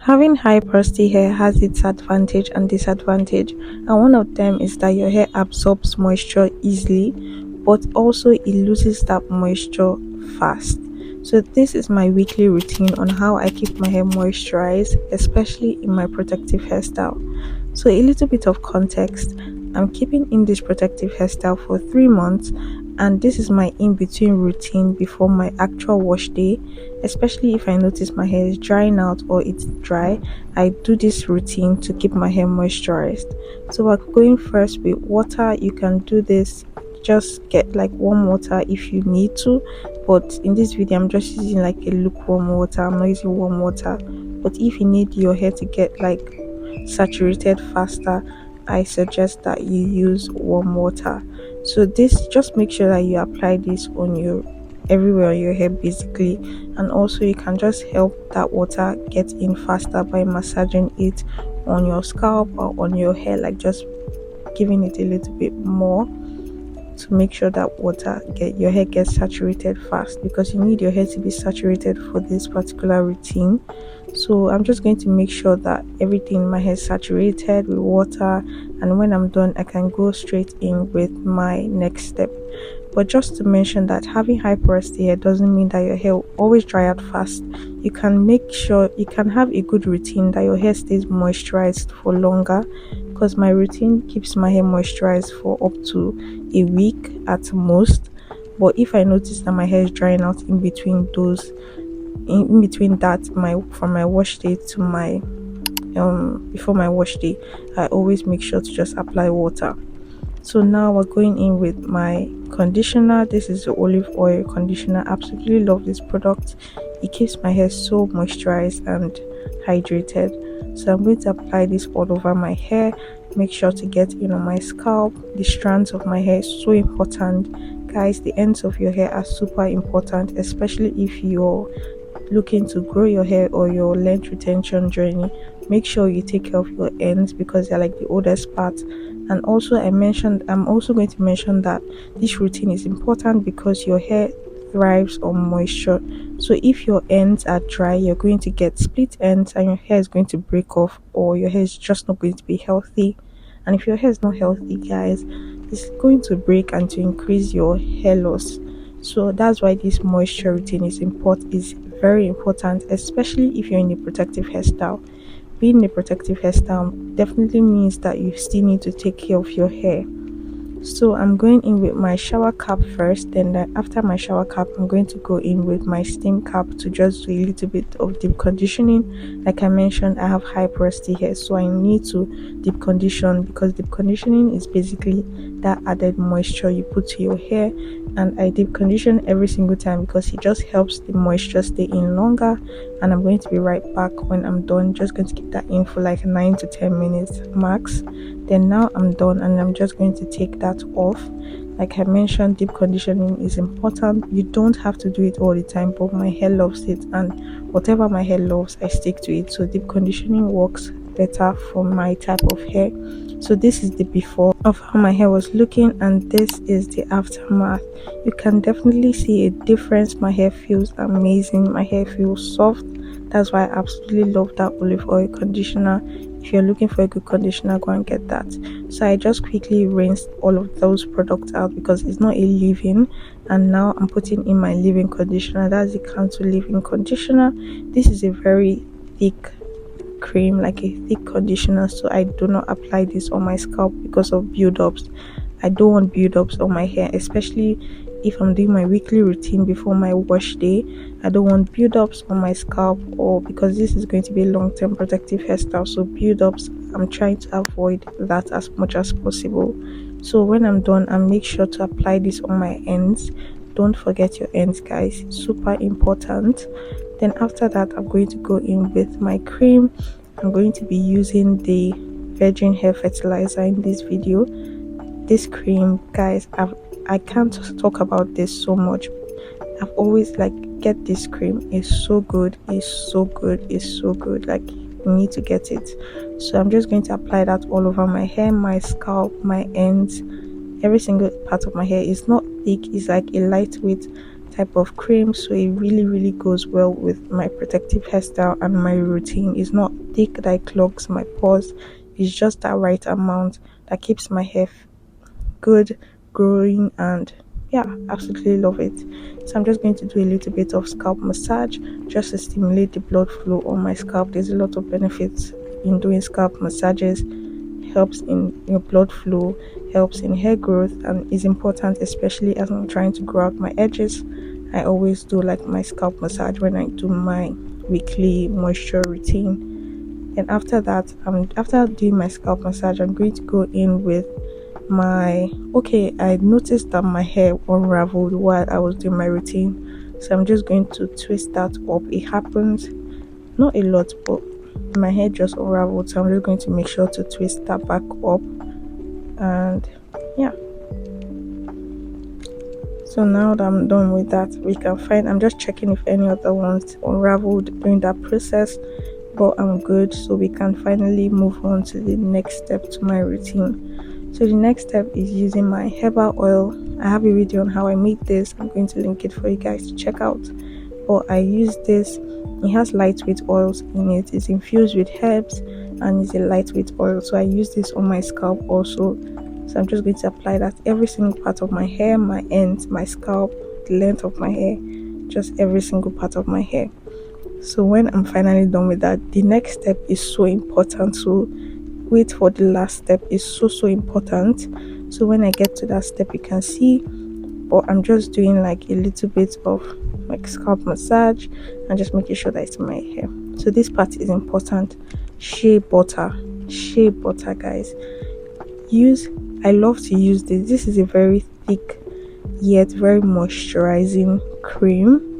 Having high porosity hair has its advantage and disadvantage, and one of them is that your hair absorbs moisture easily, but also it loses that moisture fast. So this is my weekly routine on how I keep my hair moisturized, especially in my protective hairstyle. So a little bit of context. I'm keeping in this protective hairstyle for 3 months, and this is my in-between routine before my actual wash day. Especially if I notice my hair is drying out or it's dry, I do this routine to keep my hair moisturized. So we're going first with water. You can do this, just get like warm water if you need to, but in this video I'm just using like a lukewarm water. I'm not using warm water, but if you need your hair to get like saturated faster, I suggest that you use warm water. So this, just make sure that you apply this on your everywhere on your hair basically, and also you can just help that water get in faster by massaging it on your scalp or on your hair, like just giving it a little bit more to make sure that your hair gets saturated fast, because you need your hair to be saturated for this particular routine. So I'm just going to make sure that everything in my hair is saturated with water, and when I'm done I can go straight in with my next step. But just to mention that having high porosity hair doesn't mean that your hair will always dry out fast. You can make sure you can have a good routine that your hair stays moisturized for longer, because my routine keeps my hair moisturized for up to a week at most. But if I notice that my hair is drying out in between that, my from my wash day to my before my wash day, I always make sure to just apply water. So now we're going in with my conditioner. This is the olive oil conditioner. Absolutely love this product. It keeps my hair so moisturized and hydrated. So I'm going to apply this all over my hair. Make sure to get in on my scalp. The strands of my hair is so important, guys. The ends of your hair are super important, especially if you're looking to grow your hair or your length retention journey. Make sure you take care of your ends because they're like the oldest part. And also I'm also going to mention that this routine is important because your hair thrives on moisture. So if your ends are dry, you're going to get split ends and your hair is going to break off, or your hair is just not going to be healthy. And if your hair is not healthy, guys, it's going to break and to increase your hair loss. So that's why this moisture routine is very important, especially if you're in a protective hairstyle. Being a protective hairstyle definitely means that you still need to take care of your hair. So I'm going in with my shower cap first, then after my shower cap I'm going to go in with my steam cap to just do a little bit of deep conditioning. Like I mentioned, I have high porosity hair, so I need to deep condition, because deep conditioning is basically that added moisture you put to your hair. And I deep condition every single time because it just helps the moisture stay in longer. And I'm going to be right back when I'm done. Just going to keep that in for like 9 to 10 minutes max. Then now I'm done and I'm just going to take that off. Like I mentioned, deep conditioning is important. You don't have to do it all the time, but my hair loves it, and whatever my hair loves I stick to it. So deep conditioning works better for my type of hair. So this is the before of how my hair was looking, and this is the aftermath. You can definitely see a difference. My hair feels amazing. My hair feels soft. That's why I absolutely love that olive oil conditioner. If you're looking for a good conditioner, go and get that. So I just quickly rinsed all of those products out because it's not a leave-in, and now I'm putting in my leave-in conditioner. That's the Cantu leave-in conditioner. This is a very thick cream, like a thick conditioner, so I do not apply this on my scalp because of build-ups. I don't want build-ups on my hair, especially if I'm doing my weekly routine before my wash day. I don't want build-ups on my scalp, or because this is going to be a long-term protective hairstyle, so build-ups, I'm trying to avoid that as much as possible. So when I'm done, I make sure to apply this on my ends. Don't forget your ends, guys, it's super important. Then after that, I'm going to go in with my cream. I'm going to be using the virgin hair fertilizer in this video. This cream, guys, I can't talk about this so much. I've always get this cream. It's so good. It's so good. It's so good. Like, you need to get it. So I'm just going to apply that all over my hair, my scalp, my ends, every single part of my hair. Is not thick. It's like a lightweight type of cream, so it really goes well with my protective hairstyle and my routine. It's not thick that it clogs my pores. It's just that right amount that keeps my hair good, growing, and yeah, absolutely love it. So I'm just going to do a little bit of scalp massage just to stimulate the blood flow on my scalp. There's a lot of benefits in doing scalp massages. Helps in your blood flow, helps in hair growth, and is important especially as I'm trying to grow out my edges. I always do like my scalp massage when I do my weekly moisture routine. And after that, after doing my scalp massage, I'm going to go in with my I noticed that my hair unraveled while I was doing my routine, so I'm just going to twist that up. It happens not a lot, but my hair just unraveled, so I'm just going to make sure to twist that back up. And yeah, so now that I'm done with that, I'm just checking if any other ones unraveled during that process, but I'm good, so we can finally move on to the next step to my routine. So the next step is using my herbal oil. I have a video on how I make this. I'm going to link it for you guys to check out. But I use this. It has lightweight oils in it. It's infused with herbs and it's a lightweight oil. So I use this on my scalp also. So I'm just going to apply that every single part of my hair, my ends, my scalp, the length of my hair, just every single part of my hair. So when I'm finally done with that, the next step is so important. So wait for the last step is so important. So when I get to that step, you can see, but I'm just doing like a little bit of like scalp massage and just making sure that it's my hair. So this part is important. Shea butter, guys. I love to use this is a very thick yet very moisturizing cream.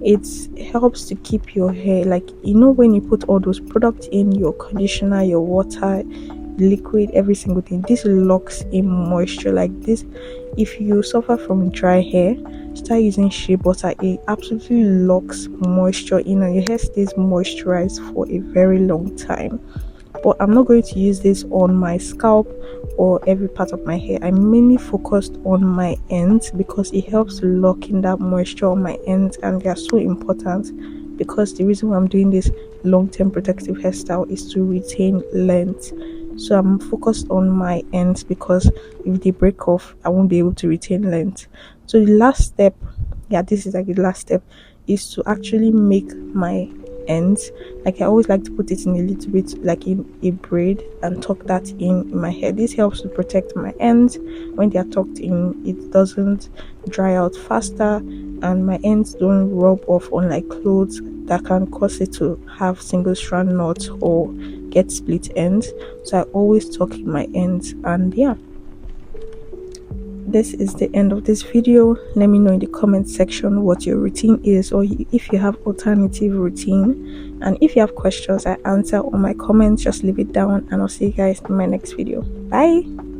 It helps to keep your hair, like, you know, when you put all those products in, your conditioner, your water, liquid, every single thing, this locks in moisture. Like this, if you suffer from dry hair, start using shea butter. It absolutely locks moisture in and your hair stays moisturized for a very long time. But I'm not going to use this on my scalp or every part of my hair. I'm mainly focused on my ends because it helps to lock in that moisture on my ends, and they are so important because the reason why I'm doing this long-term protective hairstyle is to retain length. So I'm focused on my ends because if they break off, I won't be able to retain length. So the last step, this is like the last step, is to actually make my ends. Like I always like to put it in a little bit like in a braid and tuck that in my hair. This helps to protect my ends. When they are tucked in, it doesn't dry out faster and my ends don't rub off on like clothes that can cause it to have single strand knots or get split ends. So I always tuck in my ends. And yeah, this is the end of this video. Let me know in the comment section what your routine is, or if you have alternative routine, and if you have questions I answer on my comments, just leave it down and I'll see you guys in my next video. Bye.